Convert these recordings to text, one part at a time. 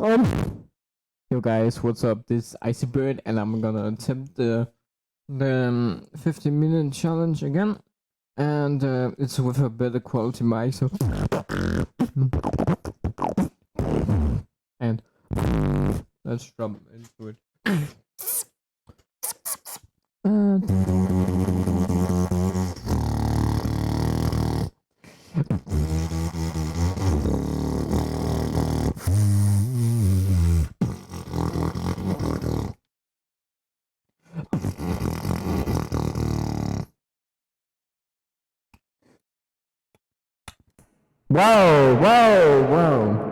Yo guys, what's up? This is Icy Bird, and I'm gonna attempt the 15-minute challenge again, and it's with a better quality mic. So, and let's jump into it. Whoa, whoa, whoa.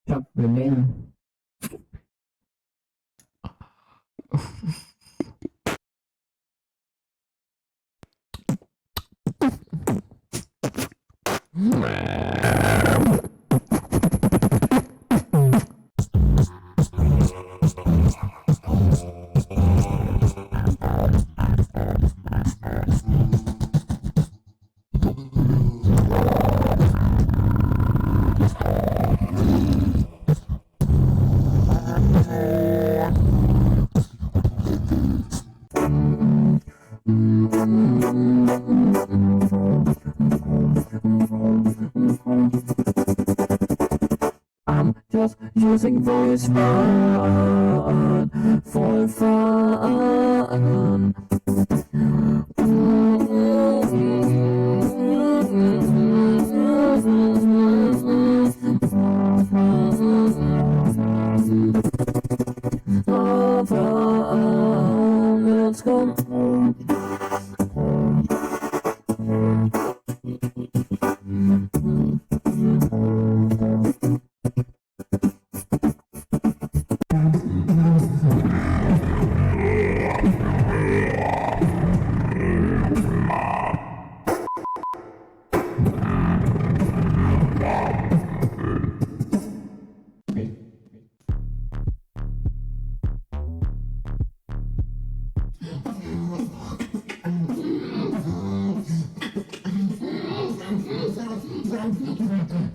Jump in. I'm just using voice fun for fun. Let's go.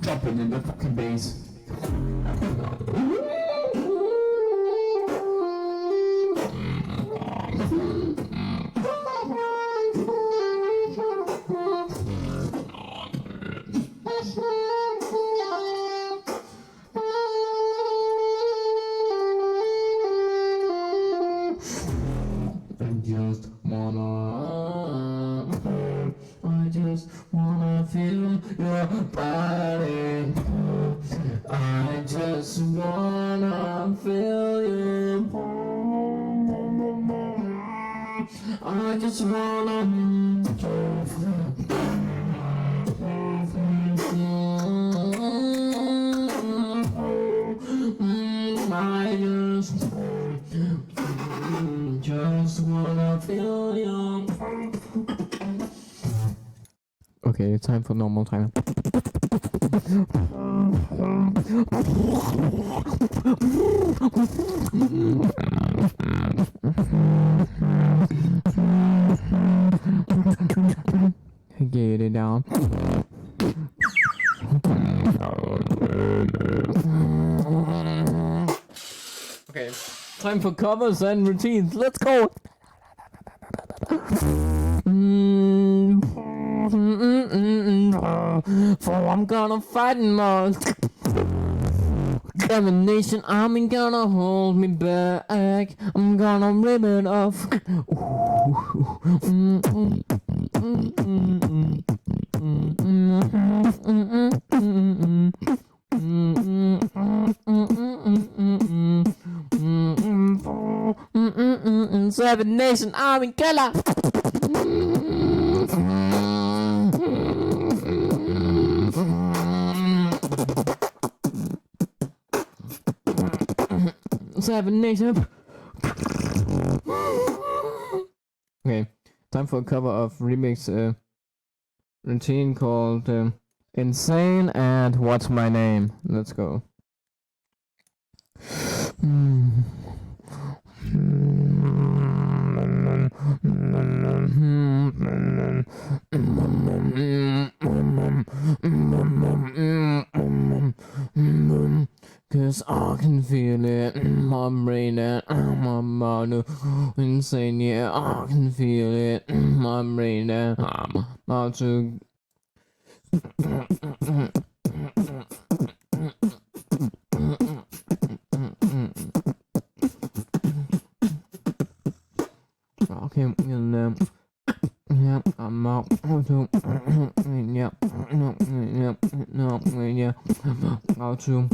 Jumping in the fucking bass. I just wanna feel your body. I just wanna feel you. I just wanna. I just wanna feel you. Okay, time for normal time. Get it down. Okay, time for covers and routines. Let's go. For I'm gonna fight more. Domination, I'm gonna hold me back. I'm gonna rip it off. 7 Nation Army killer. Seven Nation. Okay, time for a cover of remix routine called insane, and what's my name? Let's go. Cause I can feel it in my brain and I'm about to insane, yeah, I can feel it in my brain and I'm about to I can't feel them. Yeah, I'm out to yeah, yeah, out to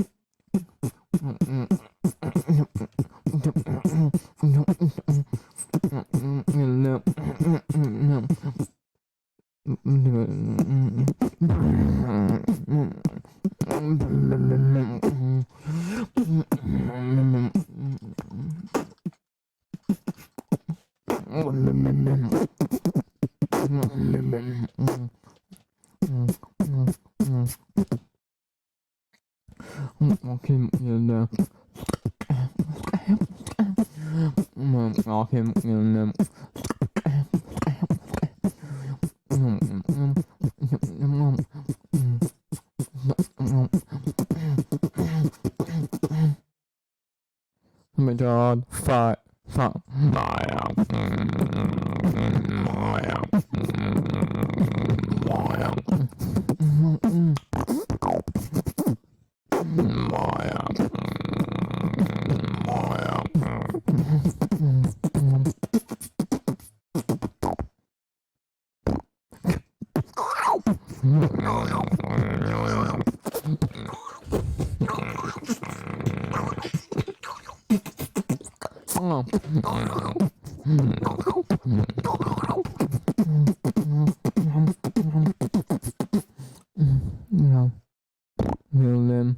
Oh my god, fuck. Yeah, William,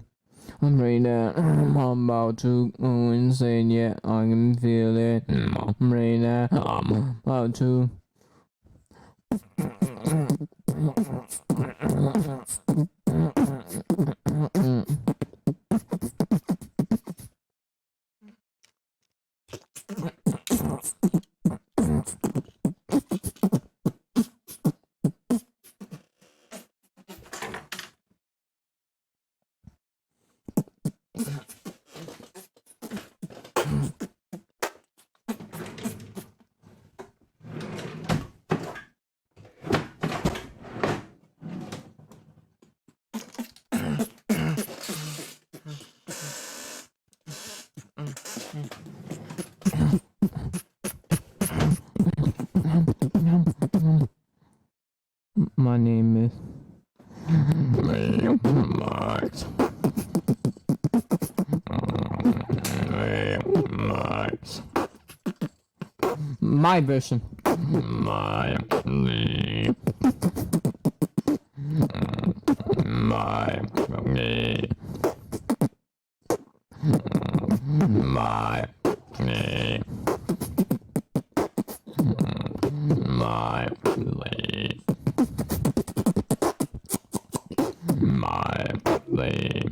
I'm right there. I'm about to go insane. Yeah, I can feel it. I'm right there. I'm about to. My name is Max. Max. My version. My me. My me. My me. My me. My me.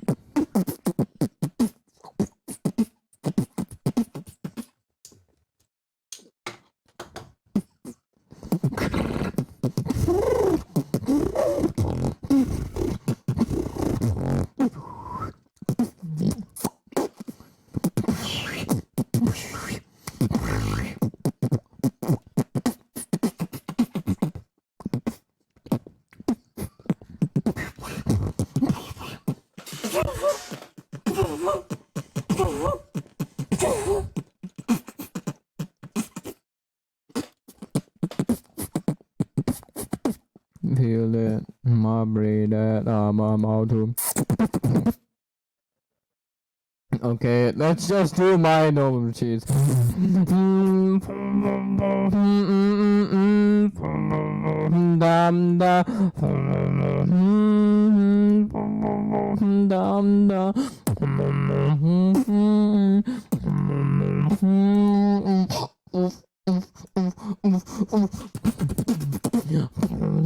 Feel it in my brain that I'm about to. Okay, let's just do my normal routines.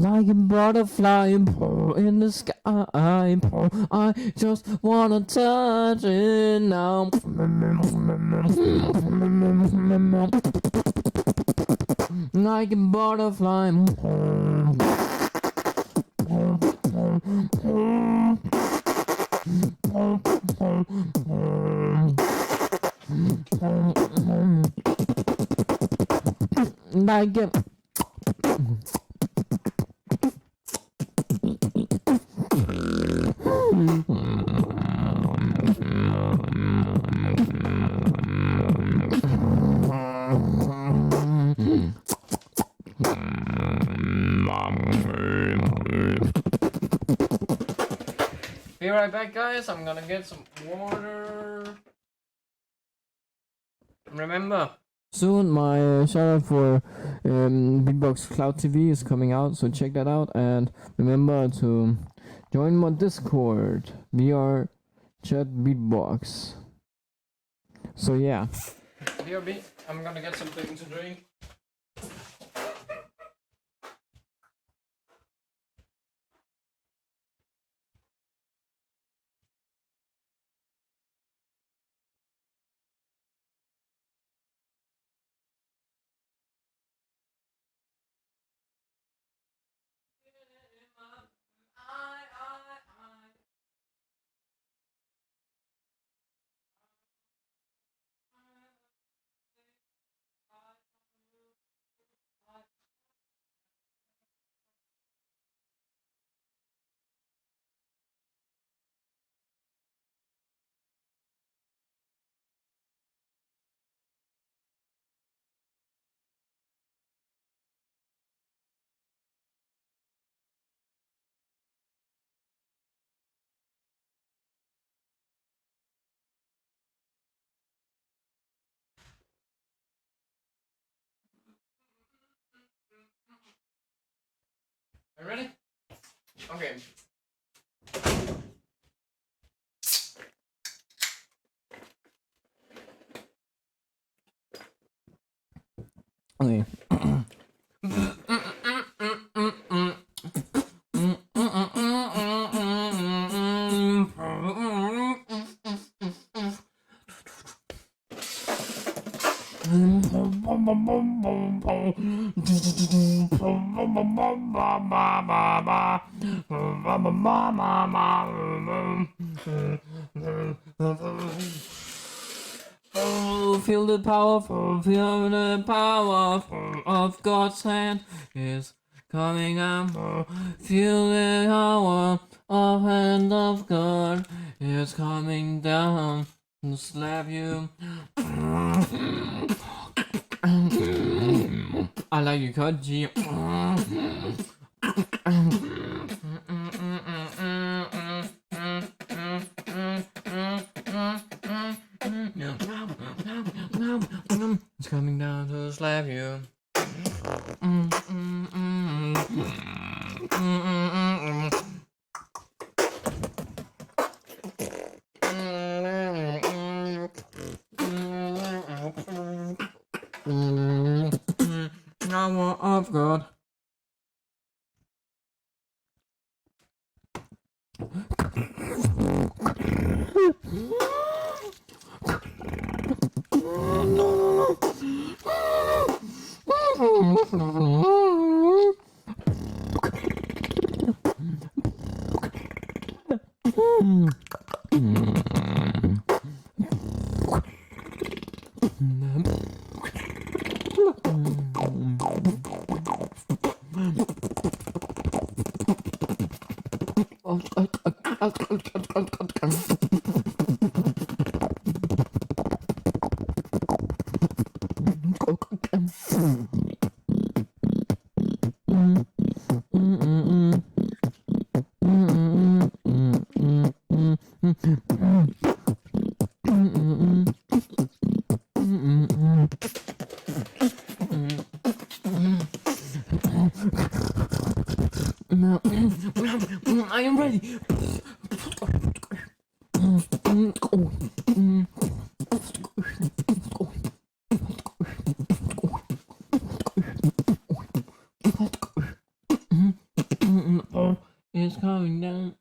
Like a butterfly. butterfly in the sky. I just wanna touch it now. Like a butterfly. Like a Be right back, guys. I'm gonna get some water. Remember, soon my channel for Beatbox Cloud TV is coming out, so check that out. And remember to join my Discord, VR Chat Beatbox. So yeah. BRB, I'm gonna get something to drink. Are you ready? Okay. Okay. Oh, feel the power of God's hand is coming up. Feel the power of hand of God is coming down to slap you. I like you, Koji. It's coming down to slap you. Power of God. I am ready. coming down.